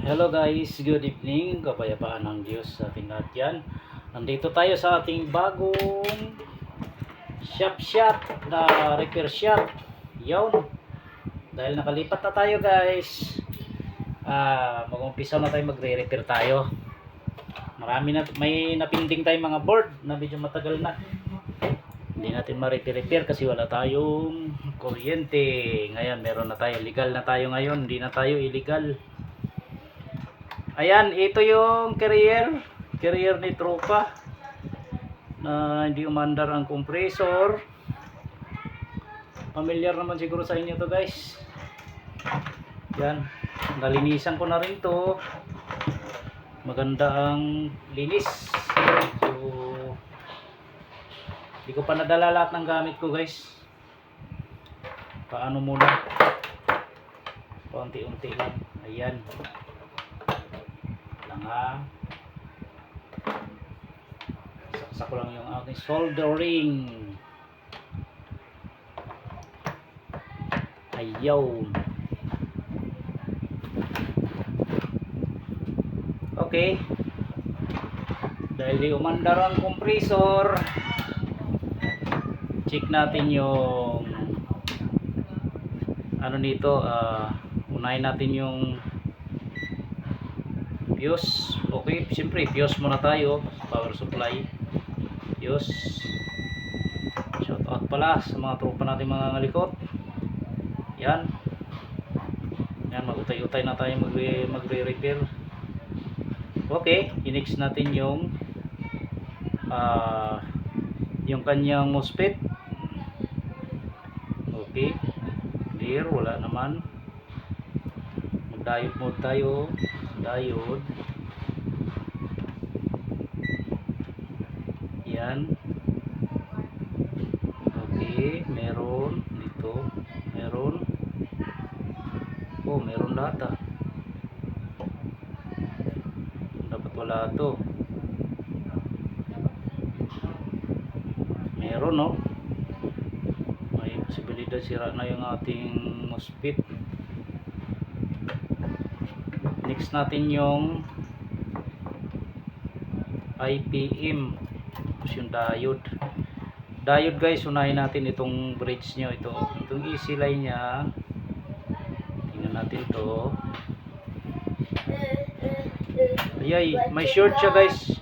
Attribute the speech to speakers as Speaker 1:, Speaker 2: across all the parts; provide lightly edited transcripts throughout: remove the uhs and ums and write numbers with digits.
Speaker 1: Hello guys, good evening, kapayapaan ng Diyos sa ating lahat yan. Nandito tayo sa ating bagong shop na repair shop. Yun, dahil nakalipat na tayo guys, mag-umpisa na tayo, magre-repair tayo. May napinding tayong mga board na medyo matagal na. Hindi natin ma-repair kasi wala tayong kuryente. Ngayon meron na tayo, legal na tayo ngayon, hindi na tayo illegal. Ayan, ito yung carrier ni tropa na hindi umandar ang compressor. Familiar naman siguro sa inyo to guys. Yan, nalinisan ko na rin to. Maganda ang linis. So hindi ko pa nadala lahat ng gamit ko guys. Paano muna, paunti-unti lang. Ayan lang, saksak ko lang yung aking soldering. Ayaw. Okay, dahil di umandar ang compressor, check natin yung ano nito. Unahin natin yung fuse. Okay, siyempre fuse muna tayo, power supply fuse. Shout out pala sa mga tropa natin mga ngalikot. Yan, magutay-utay na tayo magre-repair. Okay, i-next natin yung kanyang MOSFET. Okay, clear, wala naman. Mag-diode mode tayo. Diode. Yan. Okay, meron dito. Meron. Oh, meron lahat Dapat wala to. Meron, no? May posibilidad sira na yung ating MOSFET. Next natin yung IPM, tapos yung diode guys. Unahin natin itong bridge nyo, itong easy line nya. Tingnan natin to. Ayay, may short siya guys.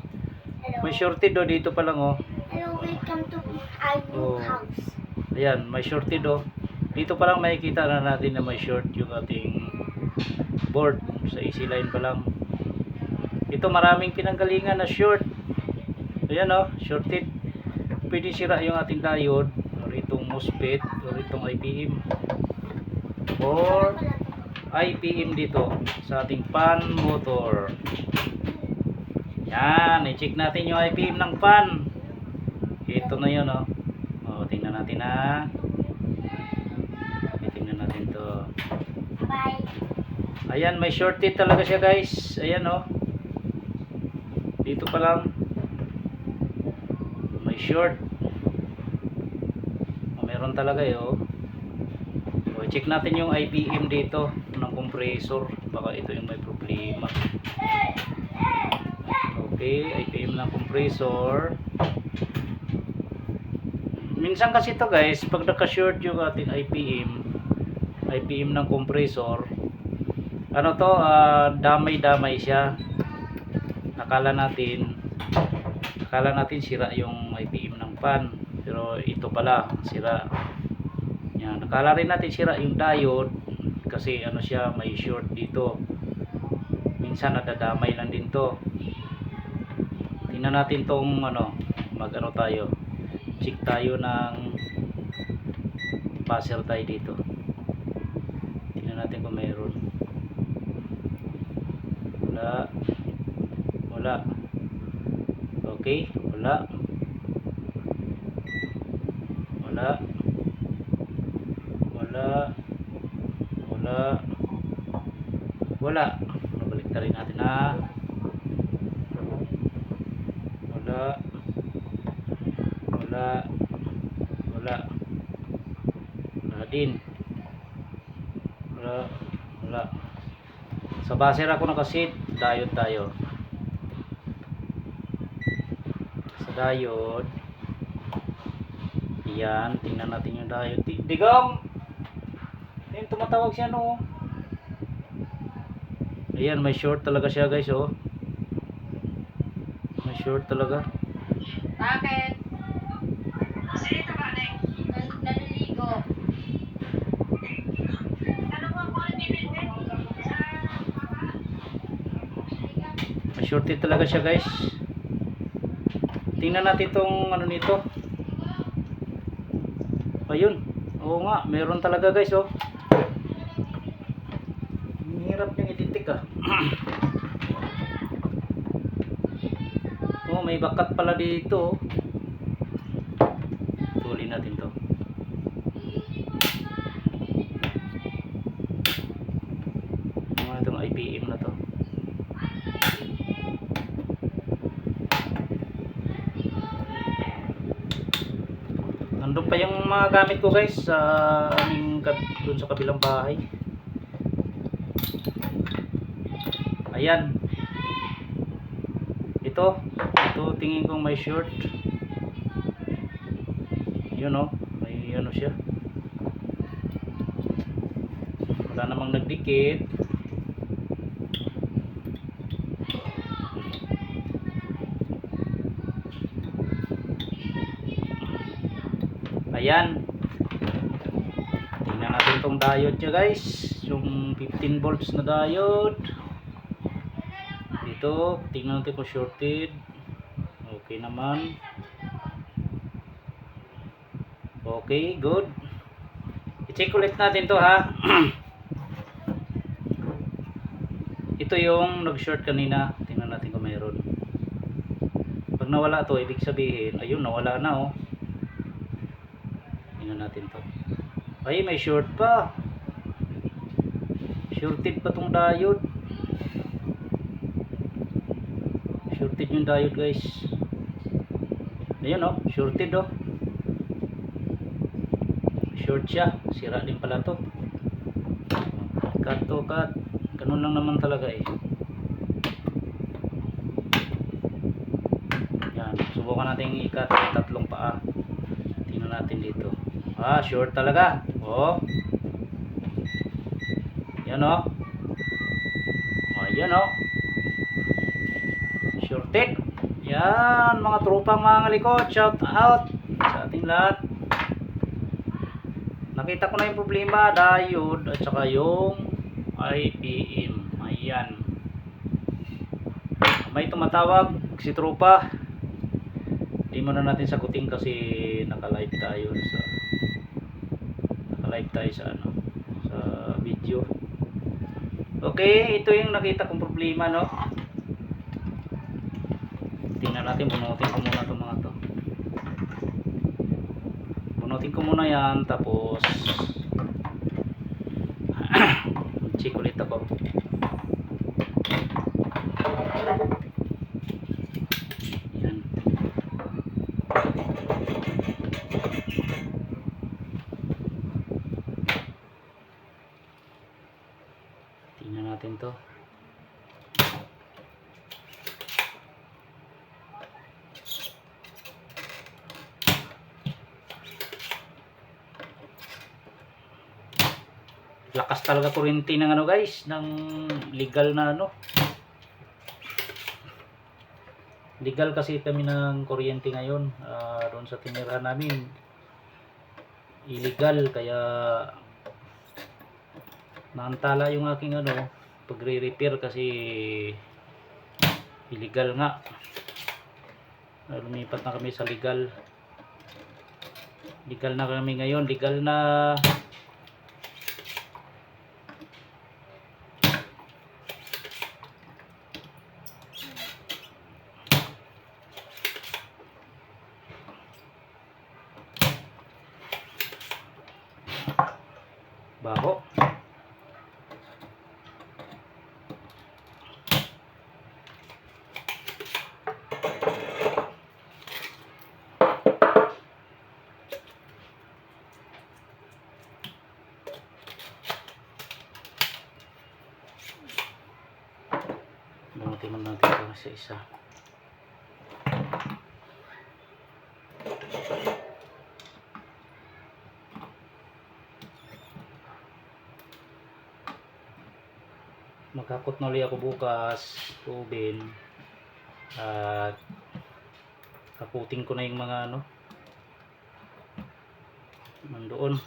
Speaker 1: May shorted dito pa lang
Speaker 2: Hello, welcome to our new house.
Speaker 1: Ayan, may shorted dito pa lang makikita na natin na may short yung ating board. Sa easy line pa lang. Ito maraming pinanggalingan na short. Ayan shorted. Pwede sira yung ating diode or itong MOSFET or itong IPM or IPM dito sa ating fan motor. Yan, i-check natin yung IPM ng fan. Ito na yun tingnan natin tingnan natin to.
Speaker 2: Bye.
Speaker 1: Ayan, may shorted talaga siya guys. Ayan dito pa lang may short. Meron talaga so, check natin yung IPM dito ng compressor. Baka ito yung may problema. Okay, IPM ng compressor. Minsan kasi to guys, pag naka-short yung ating IPM ng compressor, damay-damay siya. Akala natin sira yung IPM ng fan, pero ito pala sira. Yan, akala rin natin sira yung diode kasi siya, may short dito. Minsan nadadamay lang din to. Tingnan natin tong tayo, check tayo ng buzzer tayo dito. Tingnan natin kung mayroon. Wala. Okay, wala. Balik na rin natin wala din. Sa buzzer ako nakasit, diode tayo. Sa diode. Yan, tingnan natin yung diode. Digong! Ayun, tumatawag siya no. Ayan, may short talaga siya guys oh. May short talaga.
Speaker 3: Bakit? Naliligo.
Speaker 1: May shorted talaga siya guys. Tingnan natin tong ano nito. Ayun. Oo nga, meron talaga guys oh. Hirap niyang i-detect ah. Oh, may bakat pala dito. Tuloy natin to. Ano itong IPM na to? Nandun pa yung mga gamit ko guys sa aming dun sa kabilang bahay. Ayan. Ito tingin kong may short. Yun oh, may ano siya. Wala namang nagdikit. Ayan. Tingnan natin tong diode niya guys. Yung 15 volts na diode. Dito, tingnan natin kung shorted. Okay naman. Okay, good. I-check ulit natin to ha. Ito yung nag-short kanina. Tingnan natin kung mayroon. Pag nawala to, ibig sabihin, ayun, nawala na oh. Tingnan natin to. Ay, may short pa. Shorted pa tong diode. Shorted yung diode guys. Ayun oh, shorted oh. Short siya. Sira din pala to. Cut to cut. Ganun lang naman talaga eh. Yan. Subukan natin i-cut tatlong paa. Tingnan natin dito. Ah, short talaga. Oh. Yan oh. Ayan oh. Shorted. Yan, mga tropang mga likod. Shout out sa ating lahat. Nakita ko na yung problema, diode at saka yung IPM. Ayan. May tumatawag si tropa. Hindi muna natin sagutin kasi naka-live tayo sa ano, sa video. Okay, ito yung nakita kong problema, no. Tingnan natin, bunutin ko muna itong mga to. Bunutin ko muna yan, tapos check ulit ako. Yan. Tingnan natin to. Lakas talaga kuryente ng ano guys, ng legal na ano. Legal kasi kami ng kuryente ngayon, doon sa tinirahan namin. Illegal, kaya naantala yung aking ano, pagre-repair kasi illegal nga. Lumipat na kami sa legal. Legal na kami ngayon, legal na. Baho. Bunutin natin ito sa isa. Magkakot na ulit ako bukas, tubin, at kaputing ko na yung mga ano nandoon.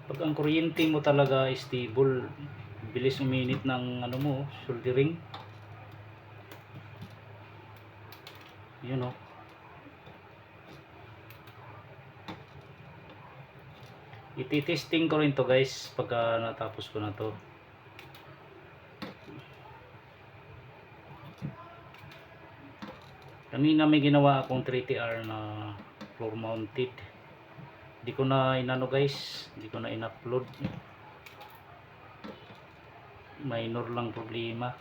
Speaker 1: Pag ang kuryente mo talaga stable, bilis uminit ng ano mo, soldering. Yun o. Ititesting ko rin to guys pagka natapos ko na to. Kanina may ginawa akong 3TR na floor mounted. Hindi ko na inano guys, hindi ko na in-upload. Minor lang problema.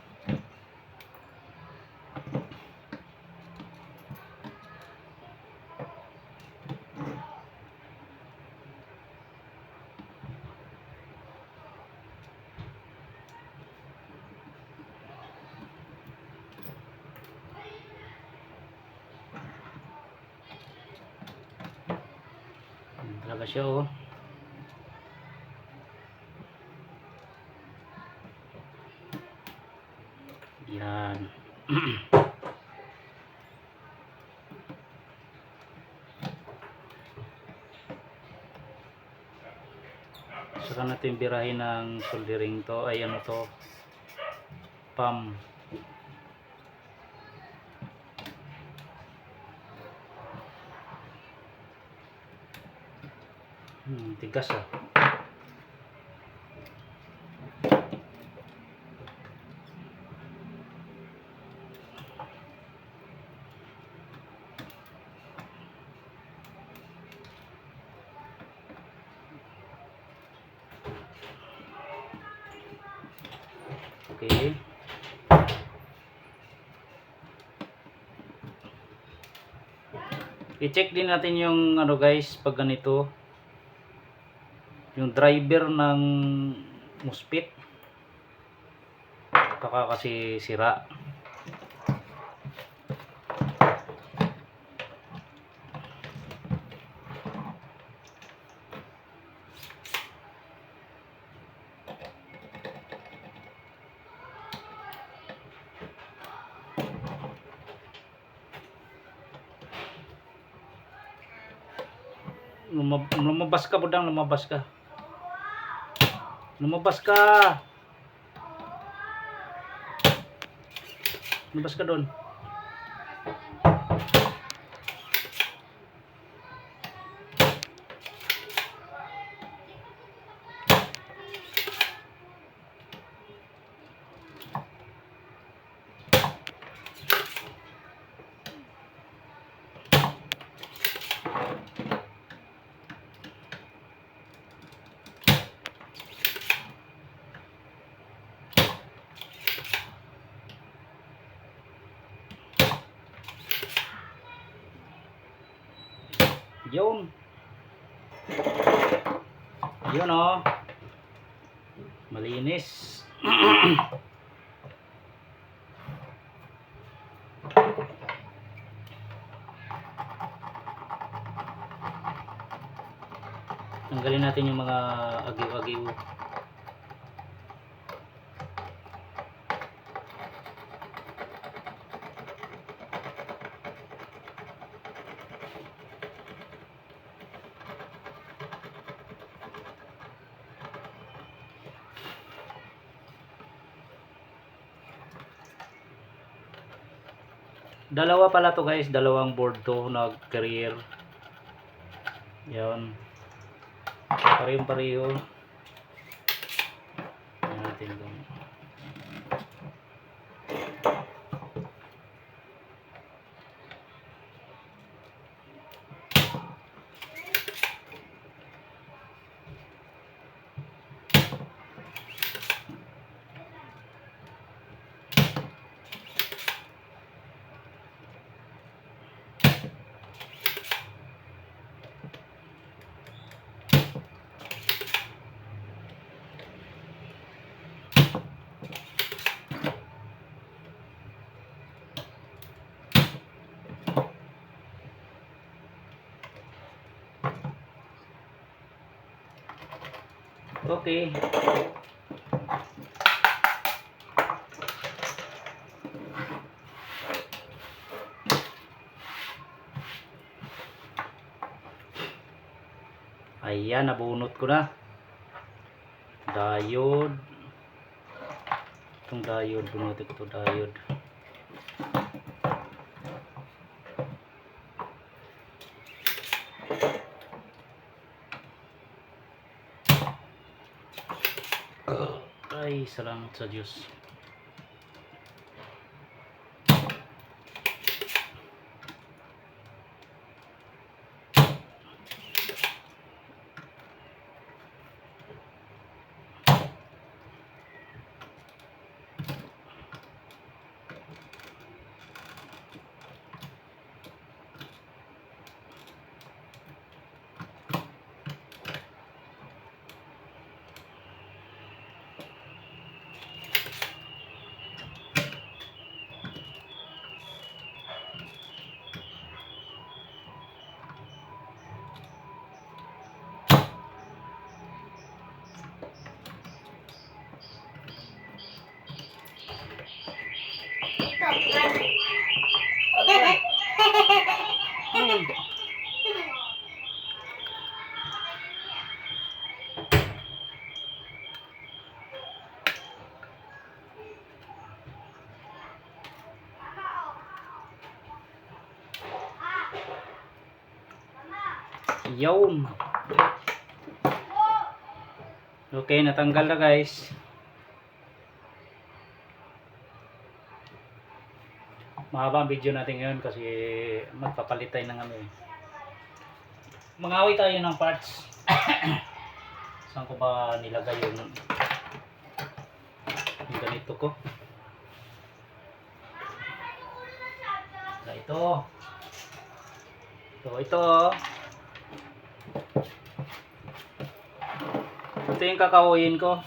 Speaker 1: Talaga siya oh. Yan. Saka natin birahin ng soldering to, ay ano to, PAM. Tigas ah. Okay. I-check din natin yung ano guys, pag ganito, yung driver ng MOSFET baka kasi sira. Lumabas ka budang, lumabas ka. Lumabas ka. Lumabas ka doon. Yun. Yun oh. Malinis. Tanggalin natin yung mga agiw-agiw. Dalawa pala to guys, dalawang board to na carrier. Yan. Parehong pareho. natin kung okay. Ayan, nabunot ko na. Diode. Itong diode, bunutin ko to diode. Ay, salamat sa Diyos. Yun. Okay, natanggal na guys. Mahaba ang video natin ngayon kasi magpapalit tayo ng ano eh. Mangawi tayo ng parts. Saan ko ba nilagay yung ganito ko? Ito. Ito. Ito yung kakauhin ko.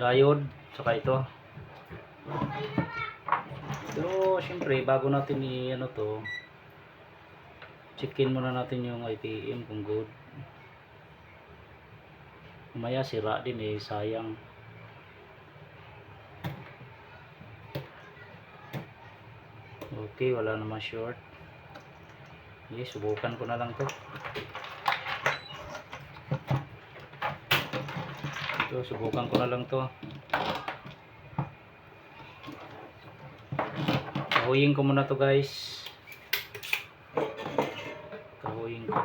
Speaker 1: Diode, saka ito. Pero syempre bago natin i-ano to, checkin muna natin yung IPM kung good. Umaya sira din eh, sayang. Okay, wala naman short. Okay, subukan ko na lang to. Ito, subukan ko na lang to. Kahuyin ko muna to guys. Kahuyin ko.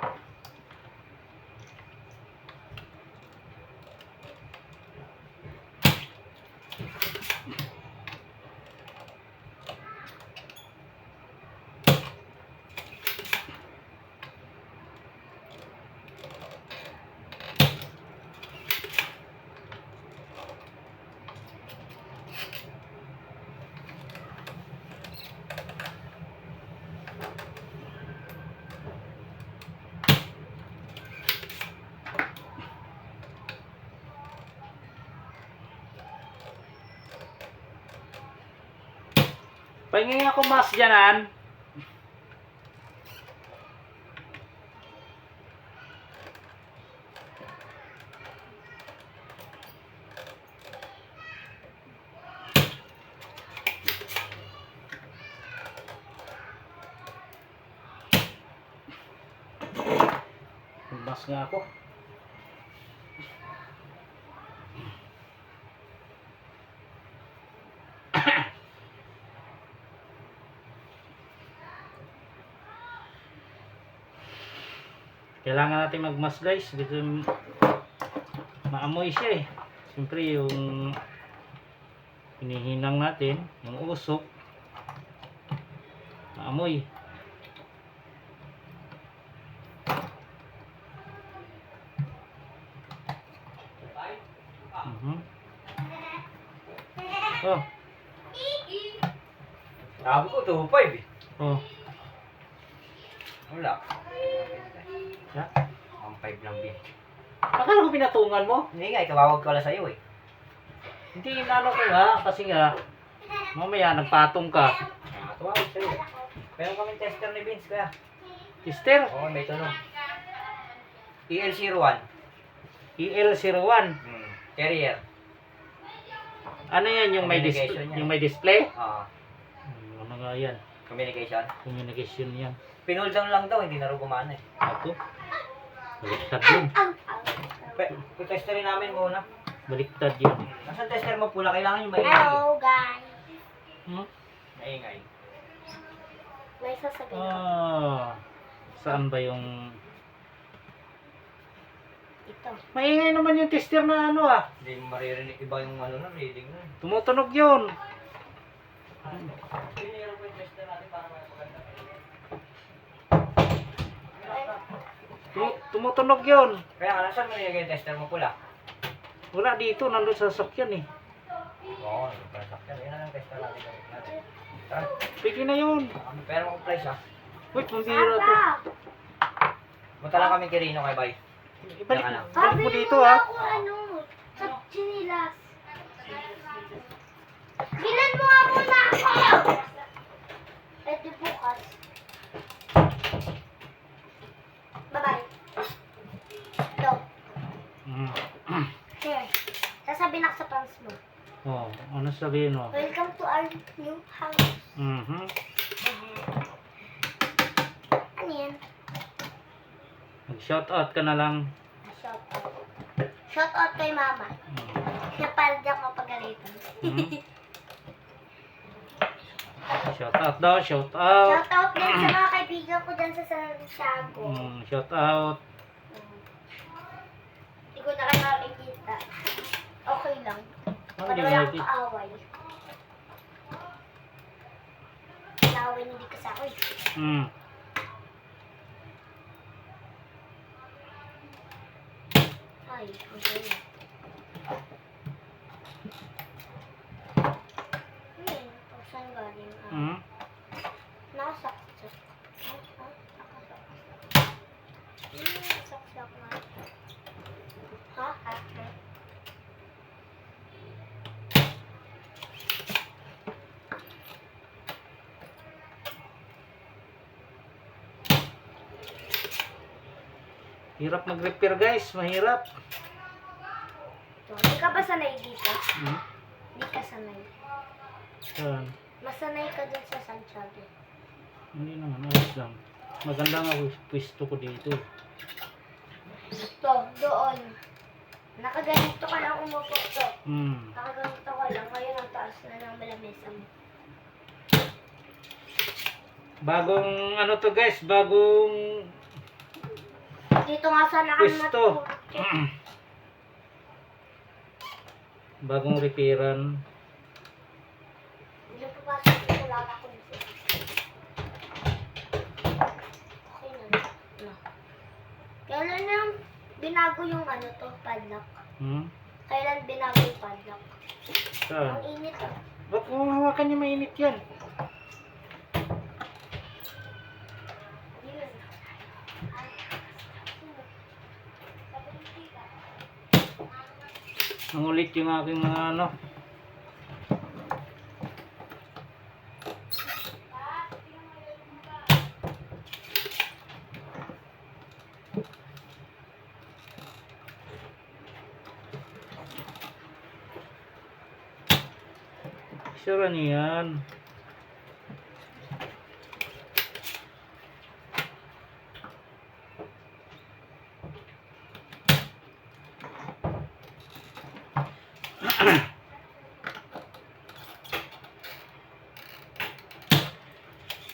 Speaker 1: Pahingin ako mas dyanan. Mas nga ako. Kailangan natin magmas guys, dito maamoy siya eh. Siyempre yung hinihinang natin, yung usok, amoy. Mhm. Oh,
Speaker 4: Sabi ko, 2.5 eh.
Speaker 1: oh.
Speaker 4: Wala.
Speaker 1: Ha?
Speaker 4: 1.5 lang din.
Speaker 1: Akala ko pinatungan mo?
Speaker 4: Hindi nga, ikawawag ko lang sa'yo eh.
Speaker 1: Hindi inano ko nga, kasi nga, mamaya nagpatong ka.
Speaker 4: Tumawag sa'yo. Meron kami tester ni Vince kaya.
Speaker 1: Sister,
Speaker 4: Oo, may tunog. EL01.
Speaker 1: EL01.
Speaker 4: Carrier.
Speaker 1: Ano yan, yung may,
Speaker 4: Communication yan.
Speaker 1: yung may display?
Speaker 4: Oo.
Speaker 1: Ano nga yan?
Speaker 4: Communication.
Speaker 1: Communication yan.
Speaker 4: Pinull down lang daw, hindi na rin gumana eh.
Speaker 1: Ako? Baliktad yun.
Speaker 4: Testerin namin muna.
Speaker 1: Baliktad yun.
Speaker 4: Nasaan tester mo pula? Kailangan yung maingay.
Speaker 2: Hello, guys.
Speaker 1: Hmm?
Speaker 4: Maingay.
Speaker 2: May sasabihin ko.
Speaker 1: Ah, saan ba yung...
Speaker 2: Ito.
Speaker 1: Maingay naman yung tester na ano ah.
Speaker 4: Hindi mo maririnig iba yung ano na, reading na.
Speaker 1: Tumutunog yun.
Speaker 4: Piniro ko yung tester natin para magpaganda.
Speaker 1: Tumutunog yun.
Speaker 4: Kaya nga, nasaan mo nilagay yung tester mo pula?
Speaker 1: Wala dito, nandun sa sasakyan eh.
Speaker 4: Oo, nagpasakyan. Yan na lang tester natin gawin natin. Tara,
Speaker 1: Pwede na yun.
Speaker 4: pero mo price ha.
Speaker 1: Wait, pambira to.
Speaker 4: Punta lang kami kay Rino kay Bay.
Speaker 1: Ibalik,
Speaker 4: Yan,
Speaker 1: balik mo dito
Speaker 2: Bili mo
Speaker 1: ah.
Speaker 2: ako ano, sa chinilas. Bilan mo nga muna ako! Pwede bukas. Bye-bye. Ito.
Speaker 1: Mm.
Speaker 2: Here. Sasabihin ako sa pants mo.
Speaker 1: Oh, ano sabihin mo?
Speaker 2: Welcome to our new house.
Speaker 1: Mhm.
Speaker 2: Ano yan?
Speaker 1: Mag-shout out ka na lang.
Speaker 2: Shout out. Shout out kay mama. Siya para di ako mapagalitan.
Speaker 1: Mhm. Shout out daw, shout out.
Speaker 2: Shout out din sa mga kaibigan ko dyan sa Santiago.
Speaker 1: Shout out.
Speaker 2: Hindi ko na kayo makikita. Okay lang.
Speaker 1: Ano
Speaker 2: Para
Speaker 1: di
Speaker 2: wala
Speaker 1: mo
Speaker 2: akong kaaway. Kaaway hindi ka sa akin.
Speaker 1: Mm.
Speaker 2: Ay, okay na. Saan galing?
Speaker 1: Mm.
Speaker 2: Nasaksak. Nasaksak na. Ha?
Speaker 1: Hirap mag-repair guys, mahirap.
Speaker 2: Hindi ka ba sanay dito?
Speaker 1: Mm.
Speaker 2: Hindi ka sanay.
Speaker 1: Saan?
Speaker 2: Masanay ka dun sa Santiago.
Speaker 1: Hindi naman, ayos lang. Maganda nga pwesto ko dito.
Speaker 2: Ito, doon. Nakaganito ka lang umupo to.
Speaker 1: Mm.
Speaker 2: Nakaganito ka lang. Ngayon ang taas na ng malamesa mo.
Speaker 1: Bagong ano to guys, bagong
Speaker 2: Dito nga sana kami
Speaker 1: pwesto.
Speaker 2: matutulog.
Speaker 1: Bagong repairan.
Speaker 2: Hindi papasok dito lang ako dito. Okay na. No. Kailan na binago yung ano to, padlock?
Speaker 1: Hmm?
Speaker 2: Kailan binago yung padlock?
Speaker 1: Saan?
Speaker 2: Ang init ah.
Speaker 1: Ba't kung hawakan niya mainit yan?
Speaker 2: Yun.
Speaker 1: Ang ulit yung aking mga ano. Sure niyan.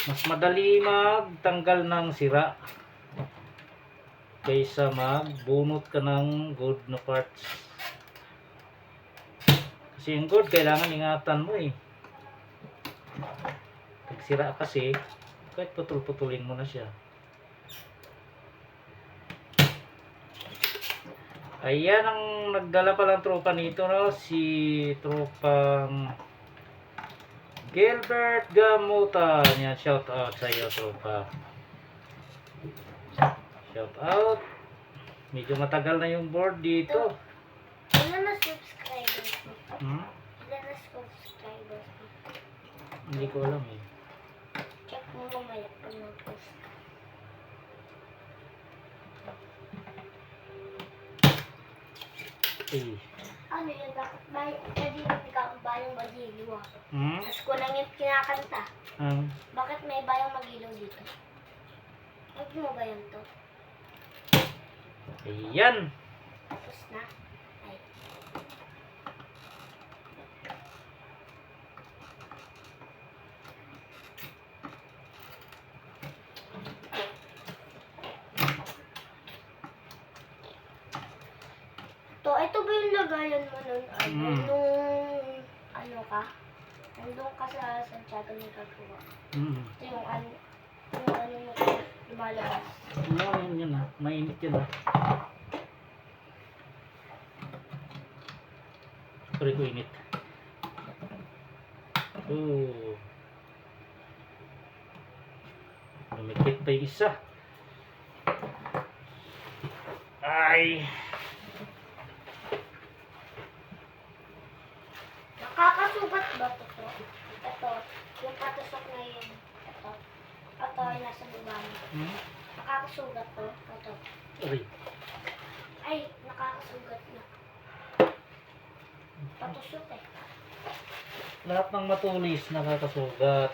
Speaker 1: Mas madali magtanggal ng sira kaysa magbunot ka ng good na parts. Kasi yung gold, kailangan ingatan mo eh. Pag sira kasi, kahit putol-putulin mo na siya. Ayan ang nagdala palang tropa nito, no? Si tropang Gilbert Gamutan. Yan, shout out sa iyo, tropa. Shout out. Medyo matagal na yung board dito.
Speaker 2: Ilan na subscribers mo? Ilan na subscribers mo?
Speaker 1: Hindi ko alam eh.
Speaker 2: Check mo mamaya pag nag-post ka.
Speaker 1: Eh.
Speaker 2: Ano yun? Bakit ba? Nadinig ka ang bayang magiliw ah.
Speaker 1: Hmm?
Speaker 2: Tapos ko lang yung kinakanta. Bakit may bayang magilaw dito? Huwag mo ba yun to?
Speaker 1: Ayan.
Speaker 2: Tapos na. Ay. Ito ba yung lagayan mo nun? Nung ano ka? Nandun ka sa Santiago ng Cagua. Ito yung ano mo lumalabas.
Speaker 1: Yun ah. Mainit yun ah. Pare ko init. Oh. Lumikit pa yung isa. Ay.
Speaker 2: Nakakasugat ba ito? Ito. Yung patusok na yun. Ito. Ito ay nasa baba mo. Nakakasugat to. Ito.
Speaker 1: Aray.
Speaker 2: Ay, nakakasugat na. Patusok eh.
Speaker 1: Lahat ng matulis nakakasugat.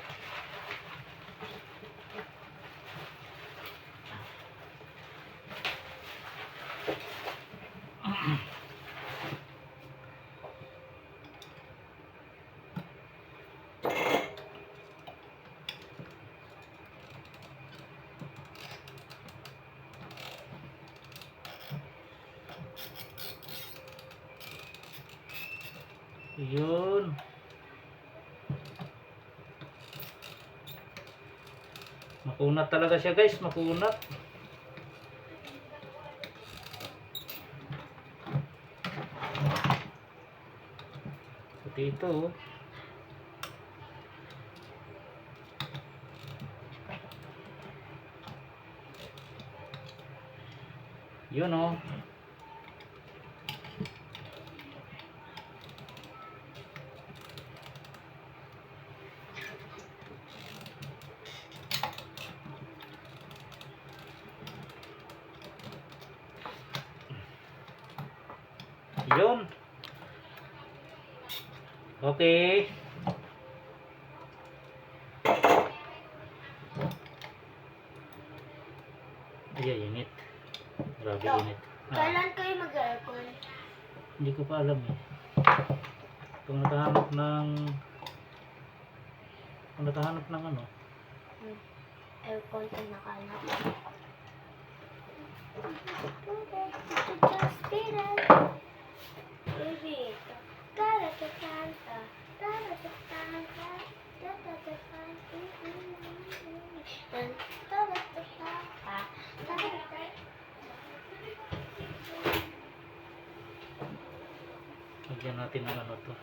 Speaker 1: Yun. Makunat talaga siya guys, makunat. Pati ito oh. Yun oh. Yun. Okay. Ay, init. Grabe init.
Speaker 2: Kailan kayo mag-aircon?
Speaker 1: Hindi ko pa alam eh. Kung natahanap ng ano.
Speaker 2: Aircon ang nakalap. Baby,
Speaker 1: Lagyan natin ng ano to.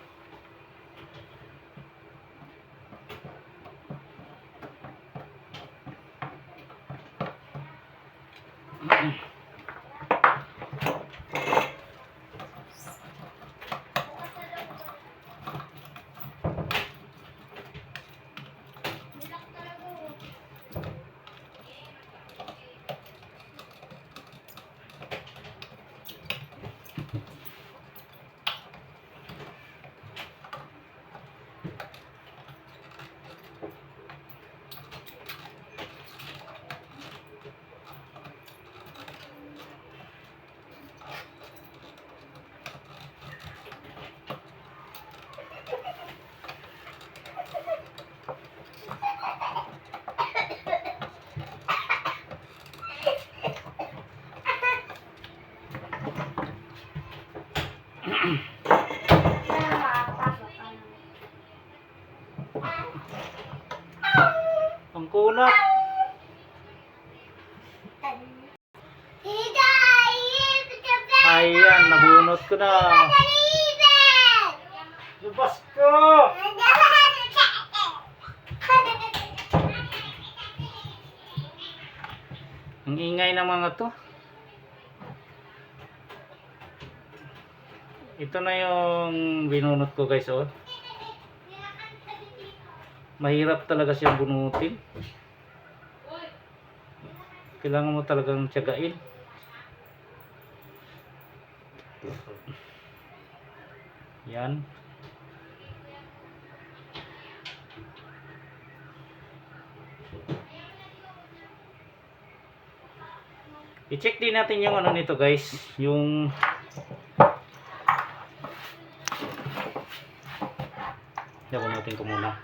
Speaker 2: Tama ka.
Speaker 1: nabunot. Ayan, nabunot ko na. Lubas ko! Ang ingay ng mga to. Ito na yung binunot ko guys, oh. Mahirap talaga siyang bunutin. Kailangan mo talagang tiyagain. Yan. I-check din natin yung ano nito guys, yung bunutin ko muna.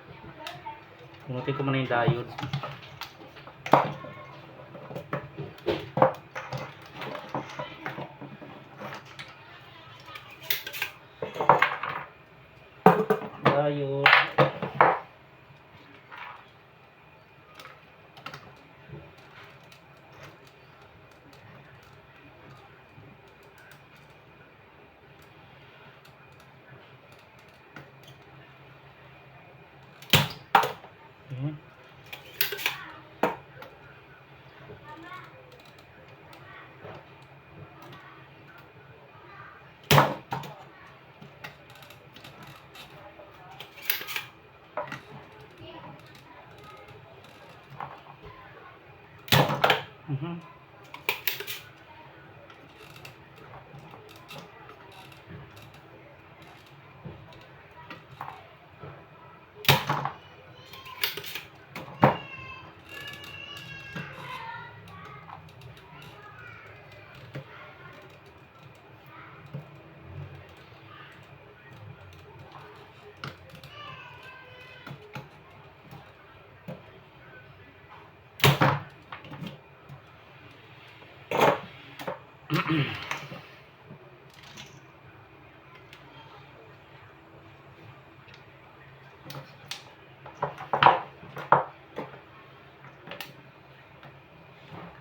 Speaker 1: Bunutin ko muna yung diode. Diode. Ayan. Mhm.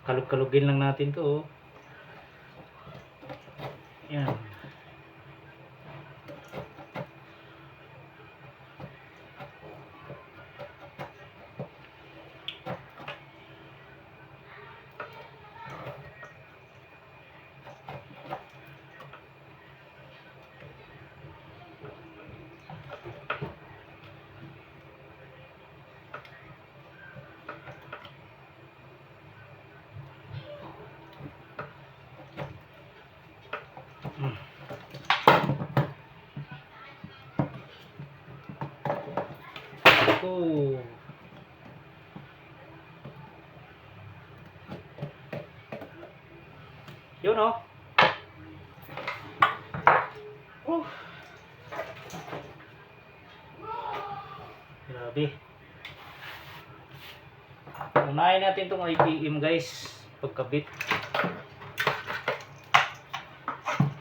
Speaker 1: Kalug-kalugin lang natin to, oh. Yan. Oh. Yun, oh. Grabe. Unahin natin itong IPM guys, pagkabit.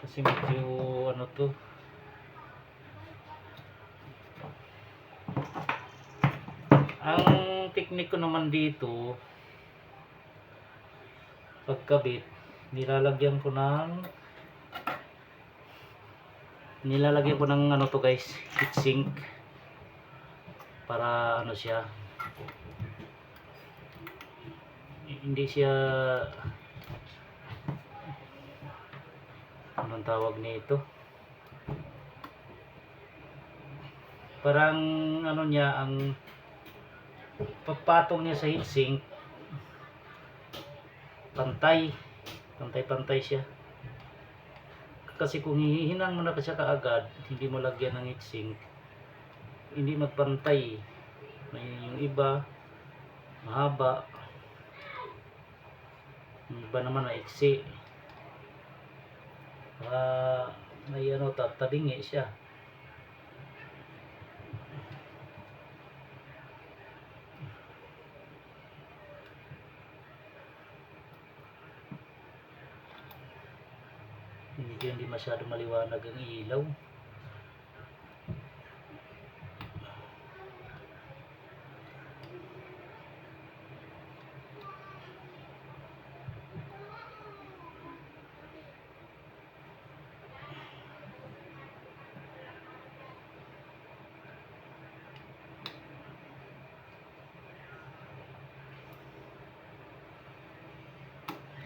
Speaker 1: Kasi medyo ano to. Ang technique ko naman dito, pagkabit, nilalagyan ko ng ano to guys, heatsink, para ano siya, hindi siya, anong tawag nito, parang ano niya, ang pagpatong niya sa heatsink pantay siya. Kasi kung hihinan mo na siya kaagad, hindi mo lagyan ng heatsink, hindi magpantay. Yung iba mahaba, yung iba naman maiksi. May ano, tatabingi siya. Hindi masyado maliwanag ang ilaw.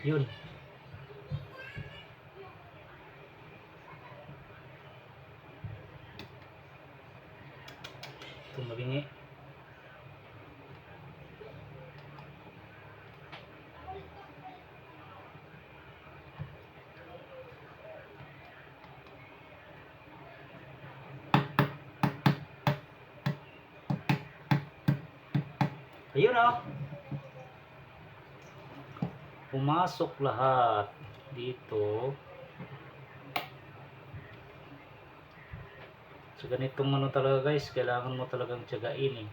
Speaker 1: Yun. Ito mabingi. Ayun oh. Pumasok lahat dito. So ganitong ano talaga guys, kailangan mo talagang tiyagain eh.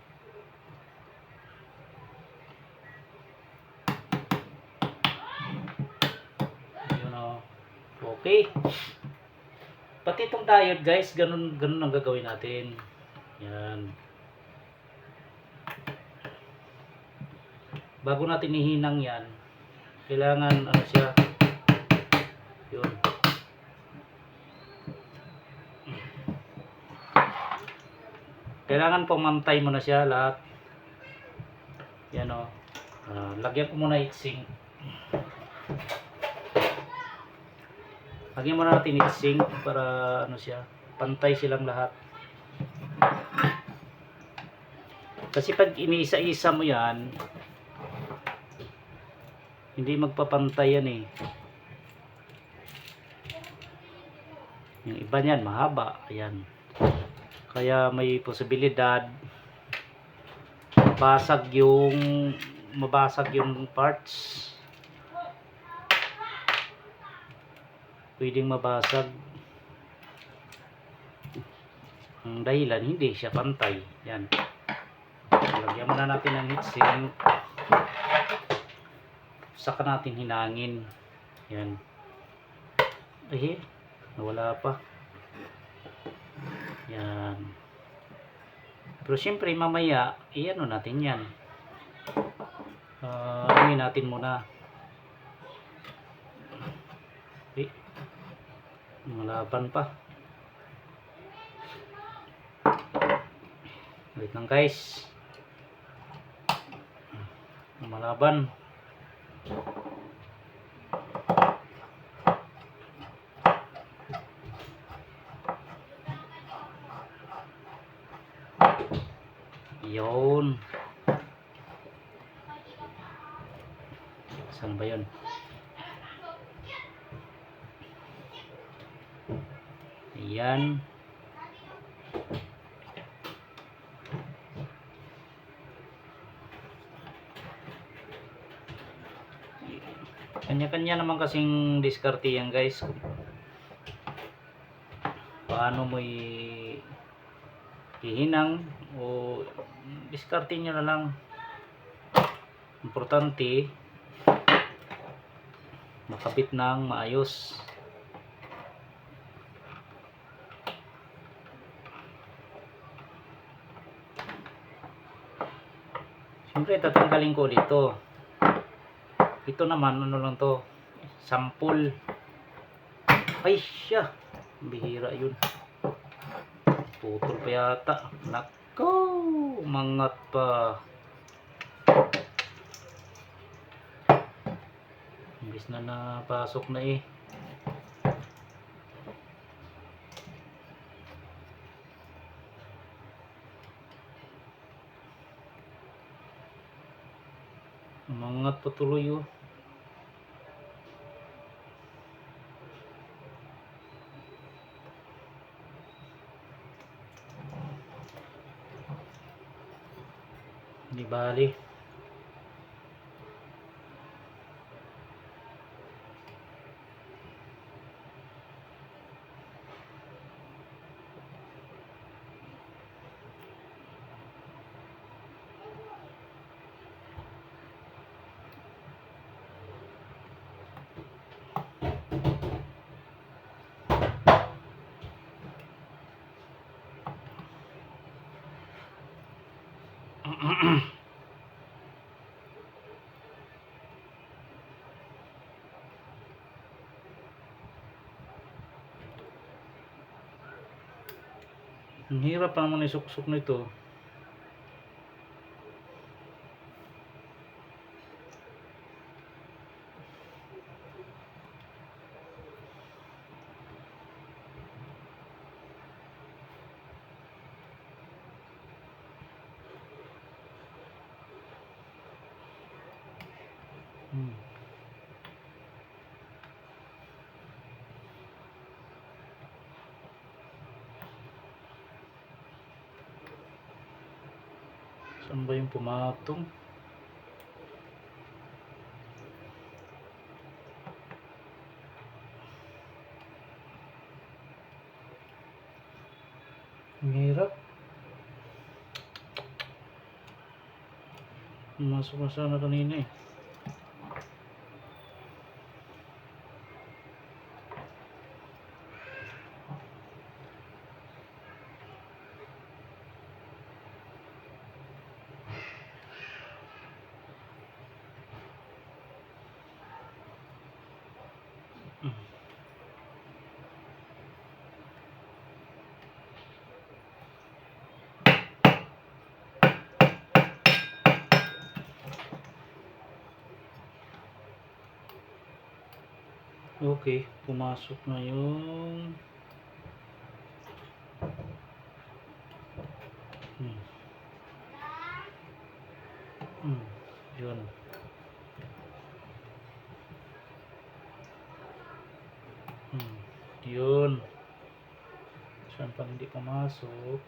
Speaker 1: Ayun oh. Okay. Pati itong diode guys, ganun ang gagawin natin. Yan. Bago natin ihinang yan, kailangan ano siya. Yun. Kailangan pumantay mo na siya lahat. Yan o. Lagyan ko muna heatsink. Lagyan muna natin heatsink para ano siya, pantay silang lahat. Kasi pag iniisa-isa mo yan, hindi magpapantay yan eh. Yung iba niyan mahaba, ayan. Kaya may posibilidad mabasag yung parts. Pwedeng mabasag. Ang dahilan hindi siya pantay. Yan. Lagyan muna natin ng heatsink. Saka natin hinangin. Yan. Ay, nawala pa. Yan. Pero syempre mamaya, i-ano natin yan. Anuin natin muna. Okay. Malaban pa. Wait lang guys. Malaban. Yun. Saan ba yun? Ayan. Kanya-kanya naman kasing diskarte yan guys. Paano mo ihinang o diskarte nyo na lang. Importante makabit ng maayos. Siyempre tatanggalin ko dito. Ito naman ano lang to, sample. Ay siya, bihira yun. Putol pa yata. Nako, umangat pa. Imbis na napasok na eh. Umangat pa tuloy oh. Di bali. Ang hirap pa naman isuksok nito. Hmm. Saan ba yung pumatong? Ang hirap. Masuk na sana kanina eh. Okay, pumasok na yung yun. Yun. Saan pang hindi pumasok?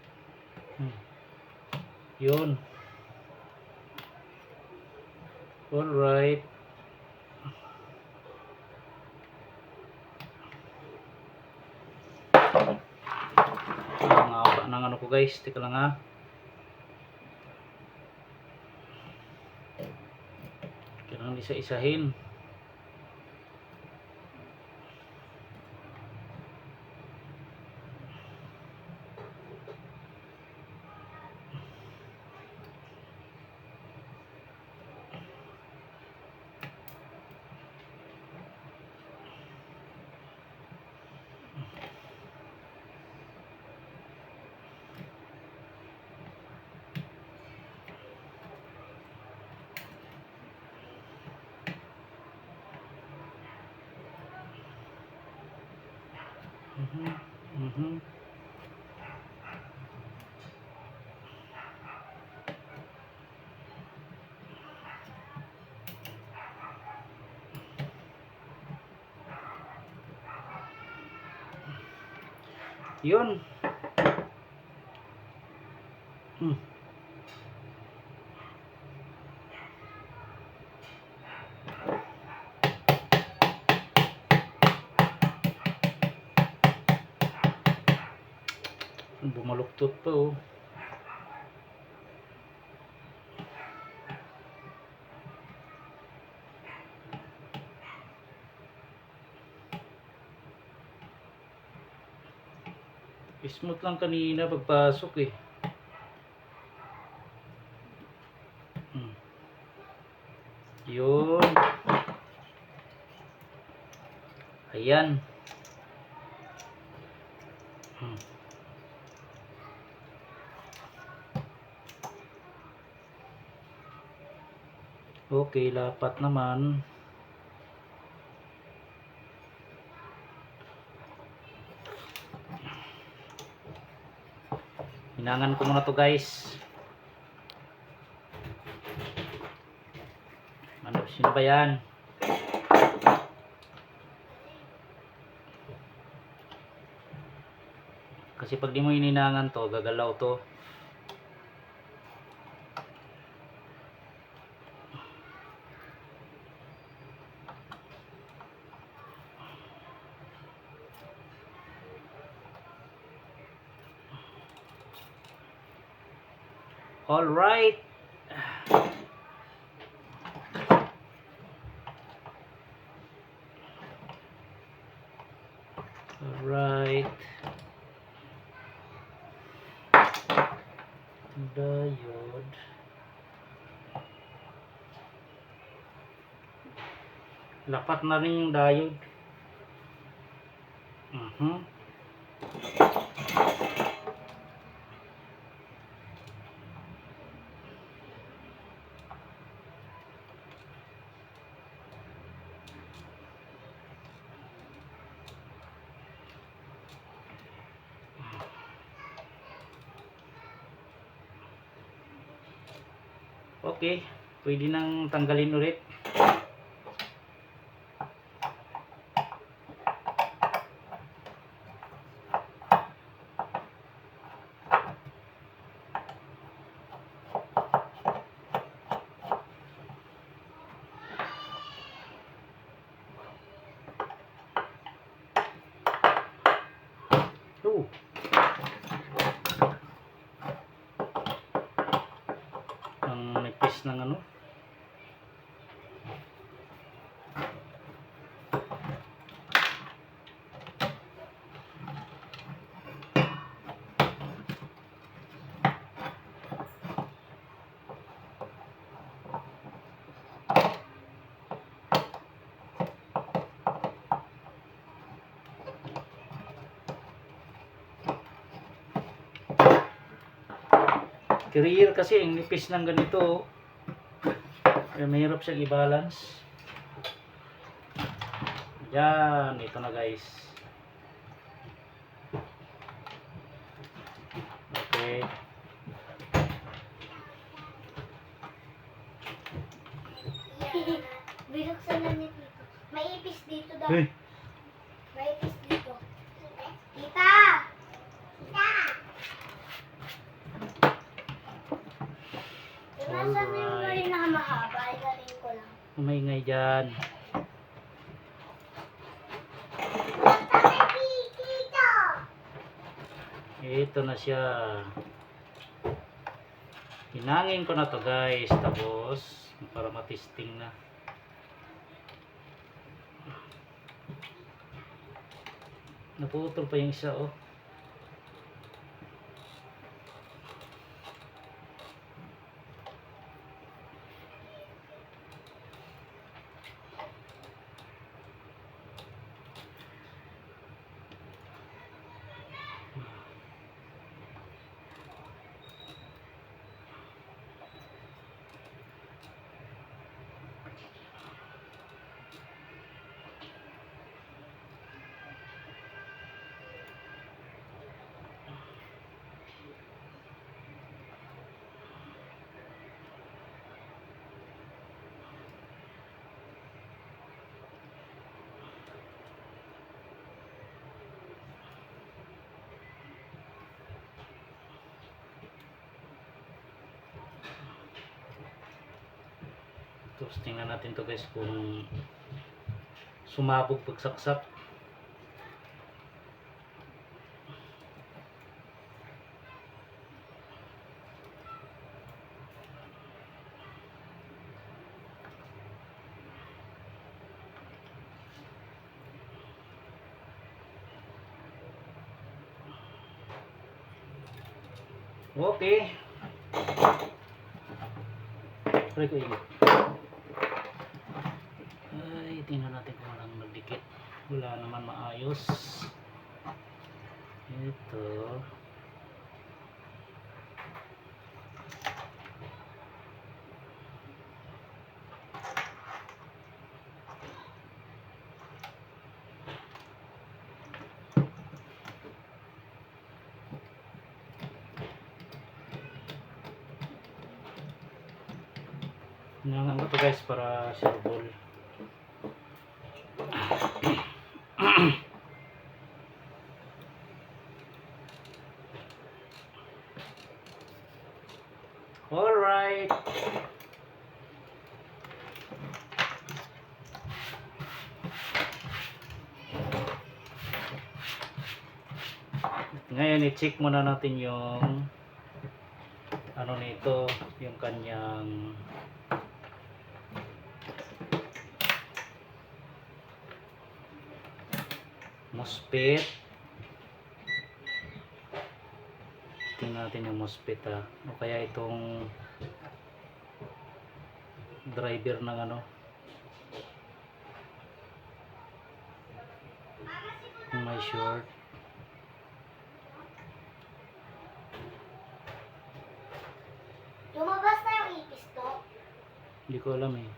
Speaker 1: Yun. Alright. Ang haba ng ano ko guys. Tika lang ha. Kailangan isa-isahin. Yun. Bumaluktot pa oh. Smooth lang kanina pagpasok eh. Yun. Ayan. Okay, lapat naman. Hinangan ko muna to guys. Ano, sino ba yan? Kasi pag di mo ininangan to, gagalaw to. All right. All right. Diode. Lapat na rin yung diode. Okay, pwede nang tanggalin ulit. Oh. Ang nipis ng ano. Career kasi ang nipis ng ganito. Kaya mahirap siyang i-balance. Yan, ito na guys. Okay.
Speaker 2: Binuksan na niya dito. May ipis dito daw.
Speaker 1: Hey.
Speaker 2: May ipis dito. Tita! Tita! Nasa mo yung galing na mahaba. Ay, galing ko lang.
Speaker 1: Umaingay dyan.
Speaker 2: Dito!
Speaker 1: Ito na siya. Hinangin ko na to guys. Tapos, para matisting na. Naputol pa yung isa oh. Tapos tingnan natin to guys kung sumabog pagsaksak. Okay. Try ko yun. Ay, tingnan natin kung walang nagdikit. Wala naman maayos. Ito. Hinangan ko to guys para sureball. Alright. Ngayon i-check muna natin yung ano nito, yung kanyang MOSFET. Tingnan natin yung MOSFET o kaya itong driver ng ano, kung may short.
Speaker 2: Lumabas na yung ipis to.
Speaker 1: Hindi ko alam eh.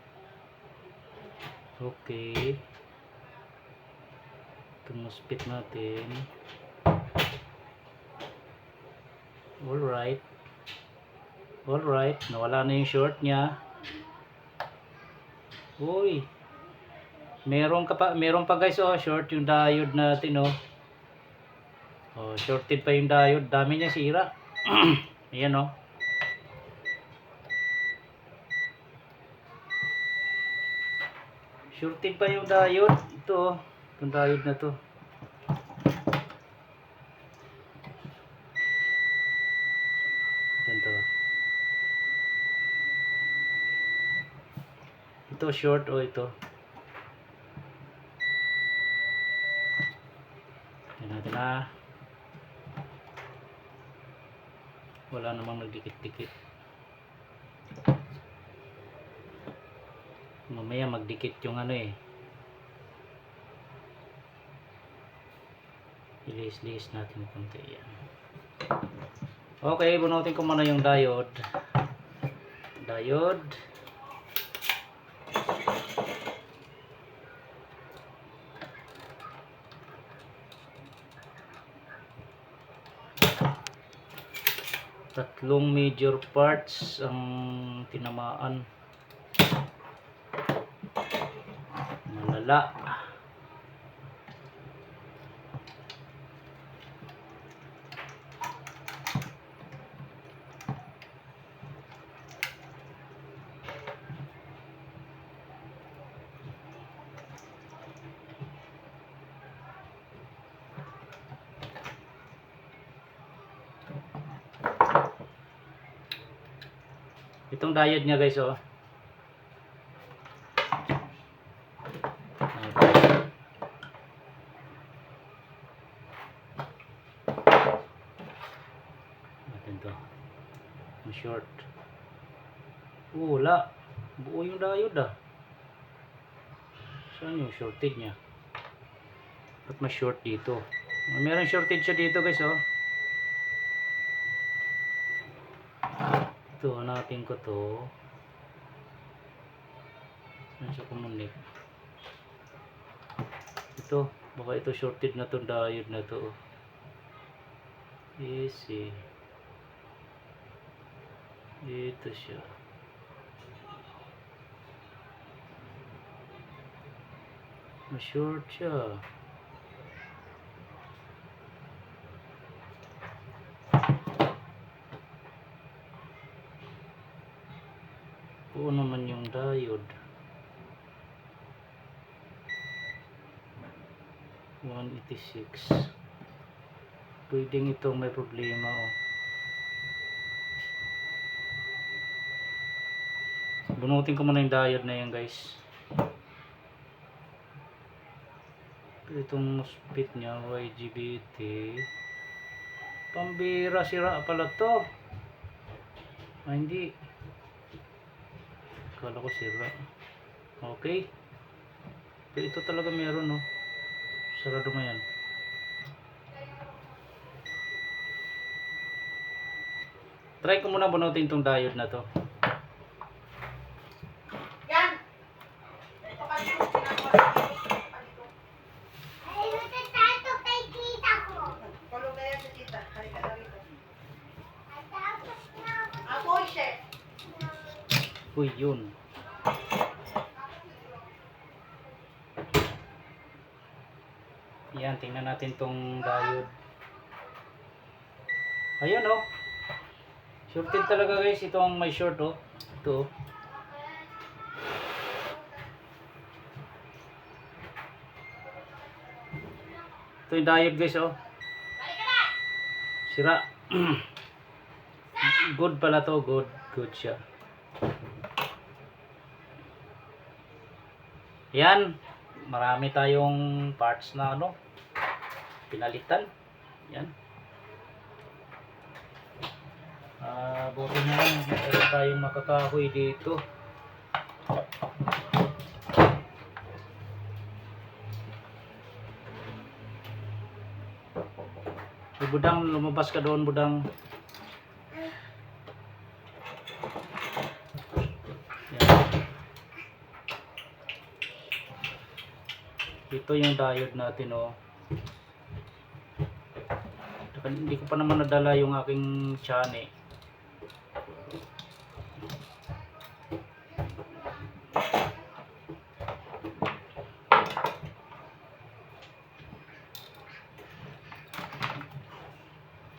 Speaker 1: Okay. Itong MOSFET natin. Alright. Alright. Nawala na yung short niya. Uy. Meron pa guys oh. Short yung diode natin oh. Oh, shorted pa yung diode. Dami niya sira. Ayan oh. Shorted pa yung diode. Ito oh. Itong diode na to. Ito short o ito. Tingnan natin na. Wala namang nagdikit-dikit. Mamaya magdikit yung ano eh. Ilis-lis natin konti yan. Okay, bunutin ko muna yung diode. Diode. Tatlong major parts ang tinamaan. Malala. Itong diode niya guys oh. Natin to. Ang short. Wala. Buo yung diode ah. Saan yung shorted niya? Ba't mas short dito? Meron shorted siya dito guys oh. Ito, hanapin ko to. Saan siya kumunik? Ito, baka ito shorted na to, diode na to. Easy. Ito siya. Ma-short siya. Oo naman yung diode. 186. Pwedeng itong may problema oh. Bunutin ko muna yung diode na yan guys. Itong MOSFET nya YGBT. Pambira, sira pala to. Ah, hindi. Kala ko sira. Okay. Pero ito talaga meron no. Sarado mo yan. Try ko muna bunutin tong diode na to.
Speaker 3: Yan! Ito ka dito.
Speaker 2: Ay, natatakot kay tita ko.
Speaker 3: Tulog na yan sa tita. Halika na rito.
Speaker 2: Ay, tapos na ako.
Speaker 3: Ako, chef.
Speaker 1: Uy, yun. Yan, tingnan natin tong diode. Ayan oh. Shorted talaga guys. Itong may short oh. Ito. Ito yung diode guys oh. Sira. Good pala to. Good siya. Yan. Marami tayong parts na ano. Pinalitan. Yan. Buti na lang. Meron tayong makakahoy dito. Budang, lumabas ka doon, budang. Yan. Ito yung diode natin oh. Hindi ko pa naman nadala yung aking tiyan eh.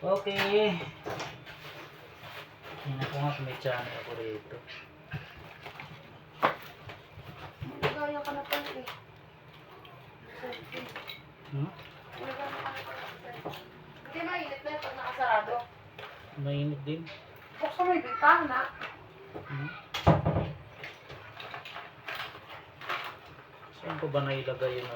Speaker 1: Okay. Tingnan ko nga kung may tiyan ako rito.
Speaker 3: Gaya ka na pala eh.
Speaker 1: Hmm?
Speaker 3: Hindi mainit na yun pag nakasarado.
Speaker 1: Mainit din.
Speaker 3: Buksan mo yung bintana.
Speaker 1: Hmm? ko ba na ilagay yun?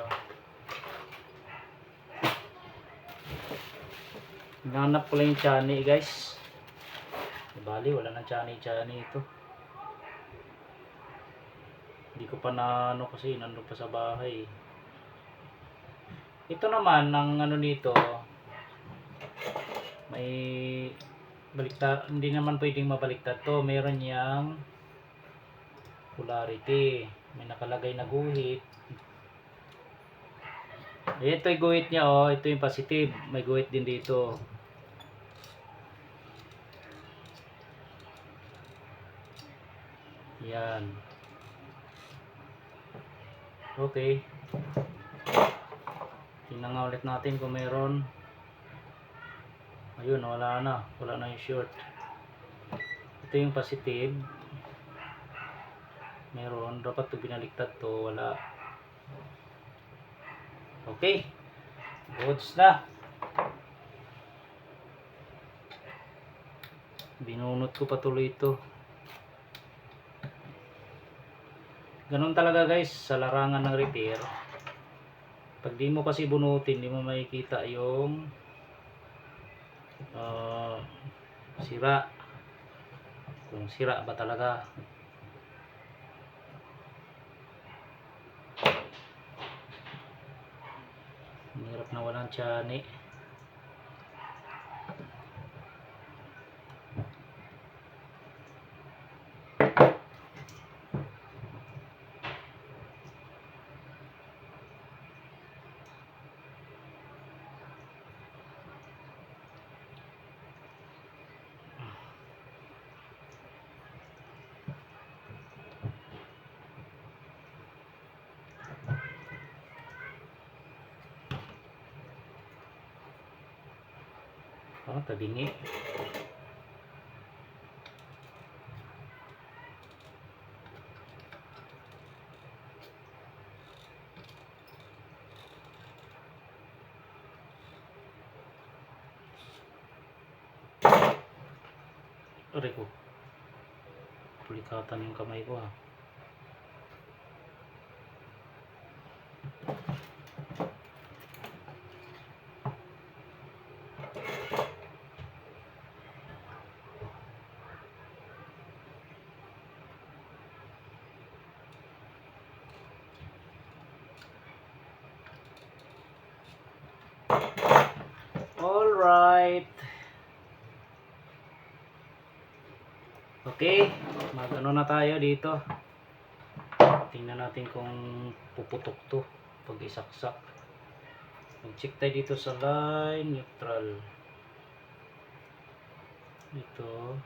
Speaker 1: Hinanap ko lang yung chani guys. Bali, wala nang chani-chani ito. Hindi ko pa na ano kasi nandun pa sa bahay. Ito naman, ang ano nito, may baliktad, hindi naman pwedeng mabaliktad to. Meron yang polarity. May nakalagay na guhit. Ito yung guhit niya, oh. Ito yung positive. May guhit din dito. Yan. Okay. Tingnan nga ulit natin kung meron. Ayun, wala na. Wala na yung short. Ito yung positive. Meron. Dapat ito binaliktad to. Wala. Okay. Goods na. Binunot ko patuloy ito. Ganun talaga guys sa larangan ng repair. Pag di mo kasi bunutin, di mo makikita yung sira. Kung sira ba talaga. Hirap na walang chani. Oh, tabingi. Aray ko. Pulikatan yung kamay ko ha. Alright. Okay, mag-ano na tayo dito. Tingnan natin kung puputok to pag isaksak. Mag-check tayo dito sa line neutral. Dito.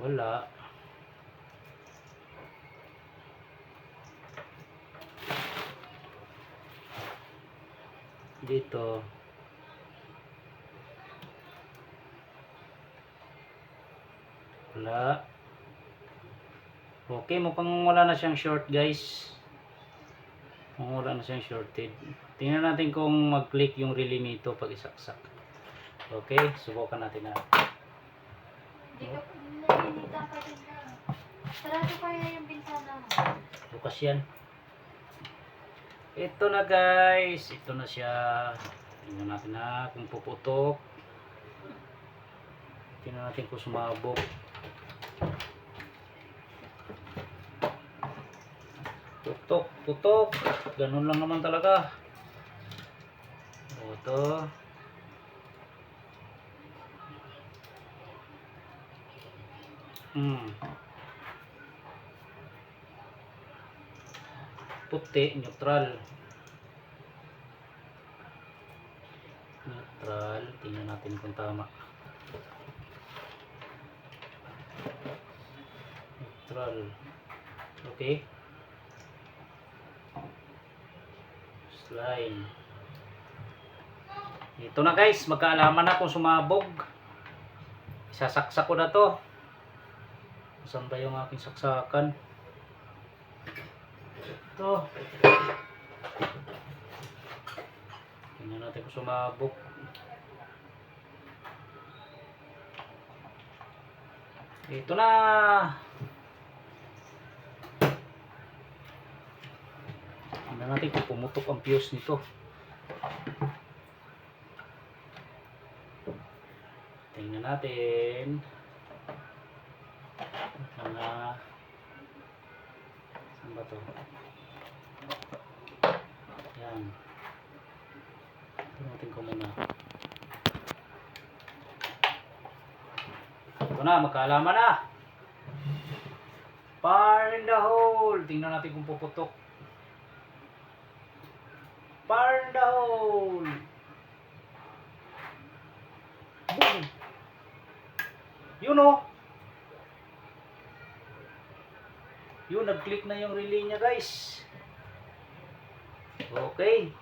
Speaker 1: Wala. Dito. Wala. Okay, mukhang wala na siyang short guys. Mukhang wala na siyang shorted. Tingnan natin kung mag-click yung relay nito pag isaksak. Okay, subukan natin na.
Speaker 3: Hindi ka nalinita pa din na. Sarado kaya yung bintana mo.
Speaker 1: Bukas yan. Ito na guys. Ito na siya. Tingnan natin na kung puputok. Tingnan natin kung sumabog. Putok, putok. Ganun lang naman talaga. O, ito. Puti, neutral. Neutral. Tingnan natin kung tama. Neutral. Okay. Line. Ito na guys, magkaalaman na kung sumabog. Isasaksak ko na to. Saan ba yung aking saksakan? Ito. Tingnan natin kung sumabog. Ito na. Tingnan natin kung pumutok ang fuse nito. Tingnan natin. Mga saan ba to? Yan. Tingnan natin kung muna. Ito na, magkaalaman na. Fire in the hole. Tingnan natin kung puputok. Fire in the hole. Boom. Yun o. Yun, nag-click na yung relay niya guys. Okay.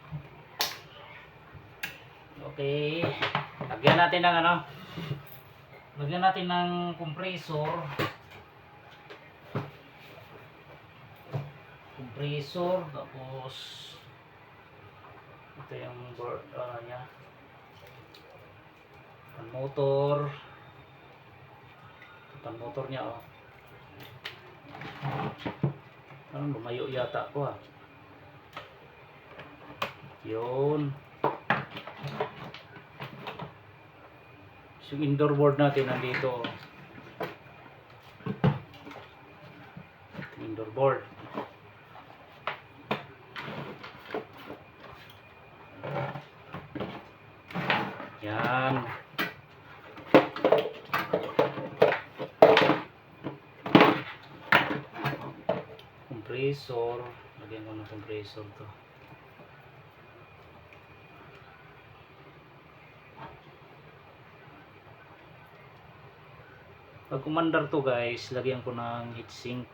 Speaker 1: Okay. Lagyan natin ng ano. Lagyan natin ng compressor. Compressor. Tapos ito yung board niya. Pan motor. Pan motor niya oh. Parang lumayo yata ko ah. Yun. Yung indoor board natin nandito. Indoor board. Yan. Compressor. Lagyan ko ng compressor to. Pag kumandar to guys, lagyan ko ng heatsink.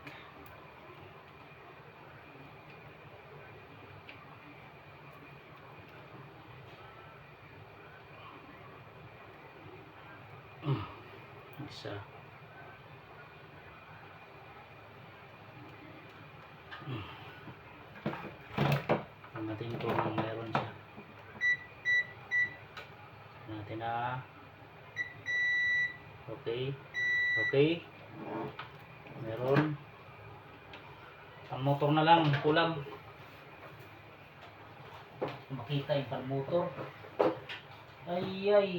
Speaker 1: Isa. Natin kung meron siya. Natin na. Okay. Okay. Meron. Pan motor na lang, kulang. Makita yung pan motor. Ay ay.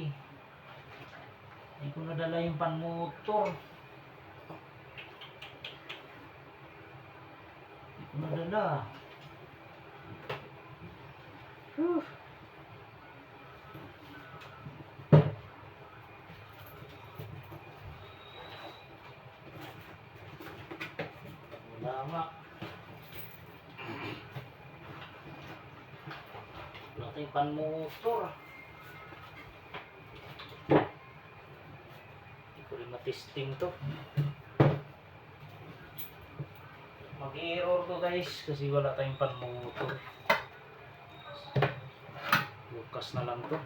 Speaker 1: Hindi ko nadala yung pan motor. Hindi ko nadala. Lama. Wala tayong pan motor. Hindi ko rin matesting to. Mag-error to guys kasi wala tayong pan motor. Bukas na lang to.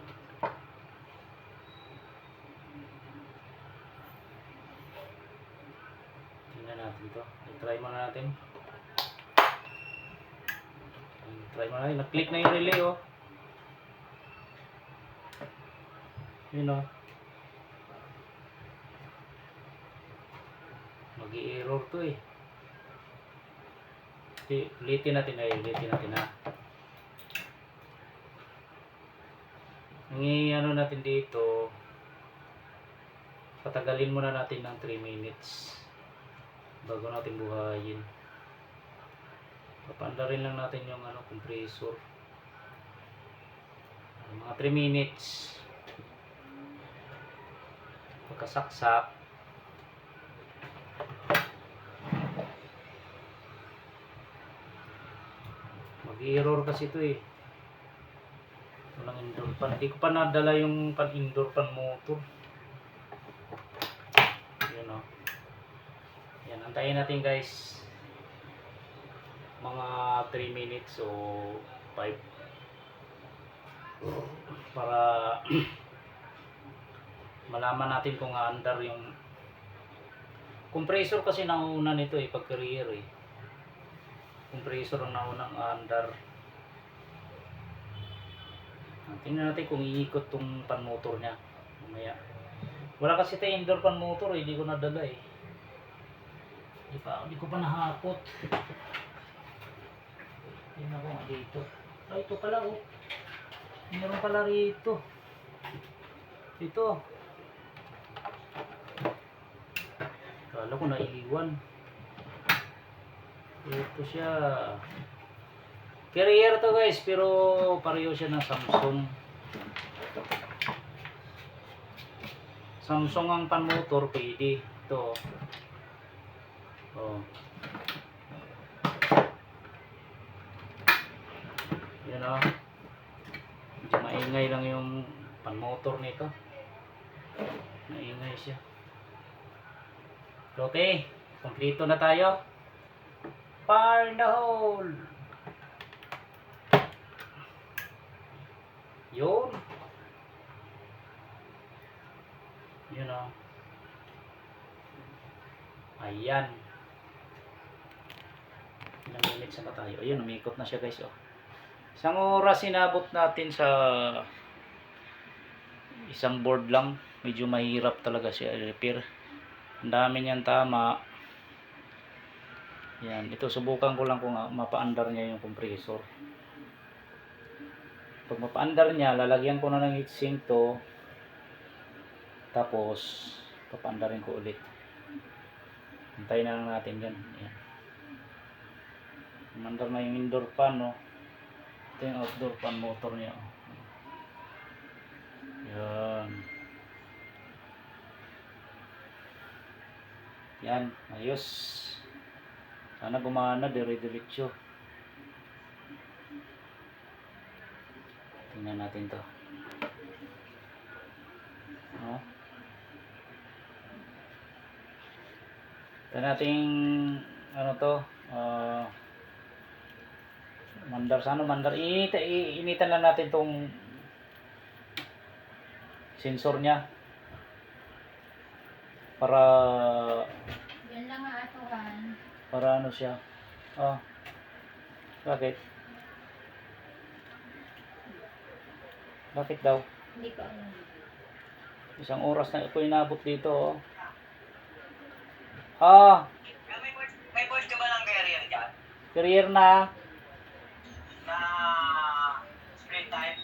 Speaker 1: Tingnan natin to. I-try muna natin. I-try muna natin. Nag-click na yung relay oh. Yun oh. Mag-i-error to eh. Okay, ulitin natin ay ulitin natin ha. Ano natin dito, patagalin muna natin ng 3 minutes bago natin buhayin. Papandarin lang natin yung compressor. Mga 3 minutes. Pagkasaksak, mag-error kasi ito eh. Walang indoor pan. Hindi ko pa nadala yung pan indoor pan motor. Yan o. Yan, antayin natin guys. Mga 3 minutes o 5. Para malaman natin kung andar yung compressor kasi nauna nito eh, pag career eh. Compressor ang naunang andar. Tingnan natin kung iikot tong pan motor niya mamaya. Wala kasi tayo indoor pan motor eh, hindi ko nadala eh. Hindi ko pa nahakot. Tingnan ko dito. Ay, ito pala oh. Meron pala rito. Ito. Kala ko naiiwan. Ito siya. Carrier to guys, pero pareho siya ng Samsung. Samsung ang pan-motor, pwede. Ito. Oh. Yan o. Medyo maingay lang yung pan-motor nito. Maingay siya. Okay. Kompleto na tayo. Fire in the hole! Yun. Yun o. Ayan. Ilang minutes na tayo. Ayun, umikot na siya guys. Oh. Isang oras sinabot natin sa isang board lang. Medyo mahirap talaga siya i-repair. Ang dami niyang tama. Yan. Ito subukan ko lang kung mapa-under niya yung compressor. Pag mapa-under niya, lalagyan ko na ng heatsink to. Tapos papandarin ko ulit. Hintayin na lang natin yan. Ayan. Mandar na yung indoor fan, no? Ito yung outdoor fan motor niya. Oh. Yan. Yan. Ayos. Sana gumana, dire-diretso. Tingnan natin to. No? Ito nating ano to, mandar, sana mandar, initan na natin tong sensor niya para
Speaker 3: Yan lang ang atuhan.
Speaker 1: para ano siya. Bakit daw
Speaker 3: Hindi ko alam.
Speaker 1: isang oras na ako inabot dito.
Speaker 4: May voice ka ba ng carrier dyan?
Speaker 1: Career na.
Speaker 4: Na split type?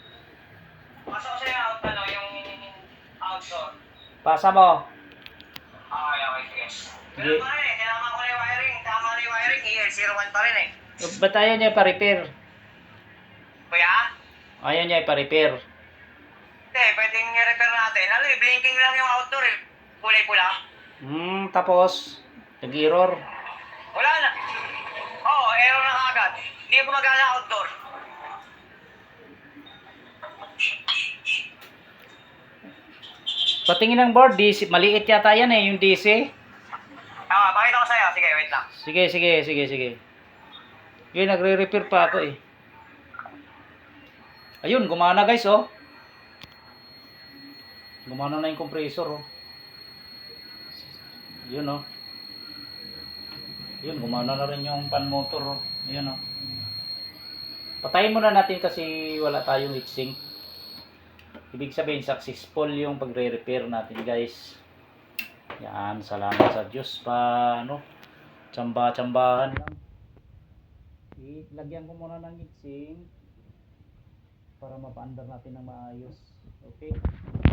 Speaker 4: Pasok ko sa'yo out, ano, yung outdoor.
Speaker 1: Pasa mo.
Speaker 4: Okay, sige. Pero pa rin eh, kailangan ko na yung wiring. Tama na yung wiring, EL01 pa rin eh.
Speaker 1: Ba't ayaw niya ipa-repair?
Speaker 4: Kuya?
Speaker 1: Ayaw niya ipa-repair.
Speaker 4: Hindi, pwedeng i-repair natin. Ano eh, blinking lang yung outdoor eh. Kulay pula.
Speaker 1: Tapos nag-error.
Speaker 4: Wala na. Oo, error na kagad. Hindi gumagana outdoor.
Speaker 1: Patingin ng board, DC, maliit yata yan eh, yung DC.
Speaker 4: Pakita ko sa'yo. Sige, wait lang.
Speaker 1: Sige. Yun, nagre-repair pa ako eh. Ayun, gumana guys oh. Gumana na yung compressor oh. Yun oh. Yun, gumana na rin yung pan motor oh. Yun oh. Patayin muna natin kasi wala tayong heatsink. Ibig sabihin successful yung pagre-repair natin guys. Yan, salamat sa Diyos pa ano. Tsamba-tsambahan lang. Lagyan ko muna ng heatsink para mapa-under natin ng maayos. Okay.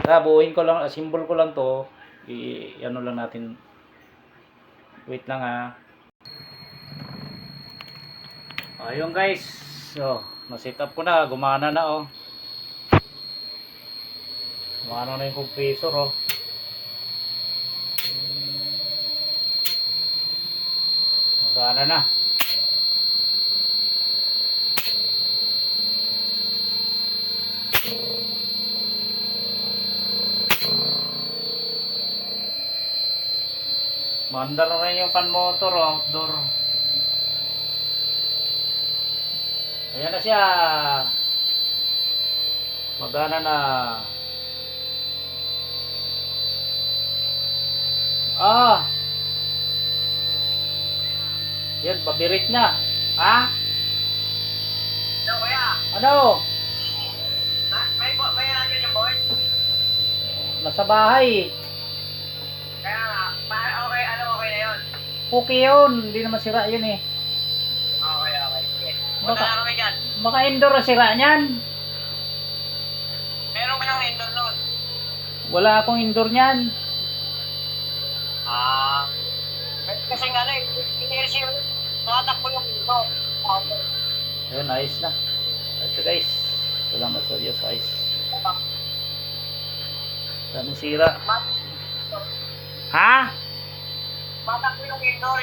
Speaker 1: Buuin ko lang, symbol ko lang to. Ano lang natin. Wait lang ha. Ayun guys. So, na-set up ko na, gumana na oh. Gumana na yung compressor oh. Magana na. Mandar na rin yung pan motor oh, outdoor. Ayan na siya. Magana na. Yan, pabirit na. Ha?
Speaker 4: Ano, kuya?
Speaker 1: Ano?
Speaker 4: May nandiyan yung board?
Speaker 1: Nasa bahay.
Speaker 4: Kaya nga, okay na yun?
Speaker 1: Okay yun. Hindi naman sira yun eh.
Speaker 4: Okay, sige. Punta
Speaker 1: Baka,
Speaker 4: na kami dyan.
Speaker 1: baka indoor ang sira niyan.
Speaker 4: Meron ka ng indoor nun.
Speaker 1: Wala akong indoor niyan.
Speaker 4: Ah. Kasi nga ano eh, PLC yun. Nakatakbo yung indoor.
Speaker 1: Ayun, ayos na. Ayos na guys. Salamat sa Diyos, ayos. Daming sira. Ha?
Speaker 4: Matakbo yung indoor.